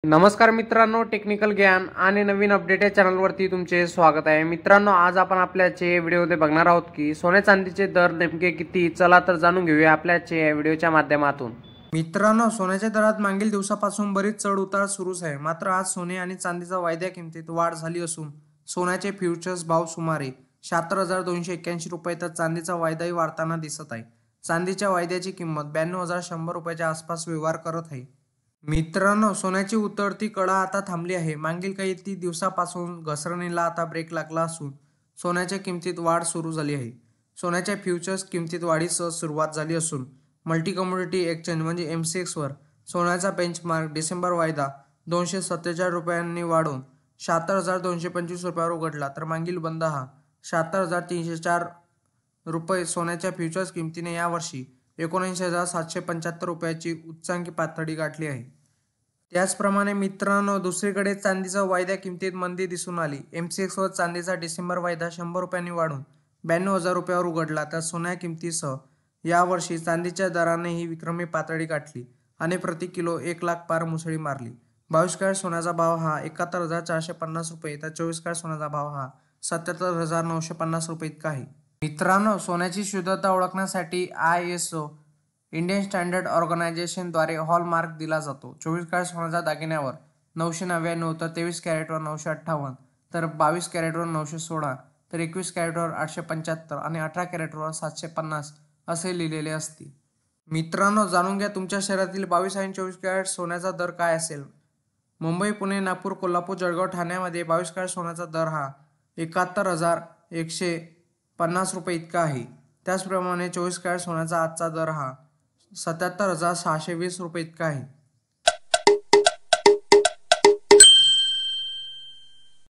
नमस्कार मित्रांनो, टेक्निकल ज्ञान आणि नवीन अपडेट या चॅनलवरती तुमचे स्वागत आहे। मित्रांनो, आज आपण आपल्याचे व्हिडिओमध्ये बघणार आहोत की सोने चांदीचे दर नेमके किती। चला तर जाणून घेऊया आपल्याचे व्हिडिओच्या माध्यमातून। मित्रांनो, सोन्याच्या दरात मागील दिवसापासून बरीच चढ उतार सुरूच आहे। मात्र आज सोने आणि चांदीच्या वायद्या किमतीत वाढ झाली असून सोन्याचे फ्युचर्स भाव सुमारे 76,281 रुपये तर चांदीचा वायदाही वाढताना दिसत आहे। चांदीच्या वायद्याची किंमत 92,100 रुपयाच्या आसपास व्यवहार करत आहे। मित्रांनो, सोन्याची उतरती कळा आता थांबली आहे। मागील काही दिवसापासून घसरणीला आता ब्रेक लागला असून सोन्याच्या किमतीत वाढ सुरू झाली आहे। सोन्याच्या फ्युचर्स किमतीत वाढीसह सुरुवात झाली असून मल्टी कमोडिटी एक्सचेंज म्हणजे MCX वर सोन्याचा बेंचमार्क डिसेंबर वायदा 247 रुपयांनी वाढून 76,225 रुपयावर उघडला, तर मागील बंद हा 76,304 रुपये सोन्याच्या फ्युचर्स किमतीने यावर्षी 79,775 रुपयाची उच्चांकी पातळी गाठली आहे। त्याचप्रमाणे मित्रांनो, दुसरीकडे चांदीच्या वायद्या किमतीत मंदी दिसून आली। MCX वर चांदीचा डिसेंबर वायदा 100 रुपयांनी वाढून 92,000 रुपयावर उघडला, तर सोन्या किमतीसह यावर्षी चांदीच्या दरानेही विक्रमी पातळी गाठली आणि प्रति किलो 1 लाख पार मुसळी मारली। 22 कॅरेट सोन्याचा भाव हा 71,450 रुपये तर 24 कॅरेट सोन्याचा भाव हा 77,950 रुपये इतका आहे। मित्रांनो, सोन्याची शुद्धता ओळखण्यासाठी ISO इंडियन स्टँडर्ड ऑर्गनायझेशन द्वारे हॉलमार्क दिला जातो। 24 कॅरेट सोन्याच्या दागिन्यावर 999 तर 23 कॅरेटवर 958 तर 22 कॅरेटवर 916 तर 21 कॅरेटवर 875 आणि 18 कॅरेटवर 750 असे लिहिलेले असते। मित्रांनो, जाणून घ्या तुमच्या शहरातील 22 आणि 24 कॅरेट सोन्याचा दर काय असेल। मुंबई, पुणे, नागपूर, कोल्हापूर, जळगाव, ठाण्यामध्ये 22 कॅरेट सोन्याचा दर हा 71,150 रुपये इतका आहे। त्याचप्रमाणे 24 कॅरेट सोन्याचा आजचा दर हा 77,620 रुपये इतका आहे।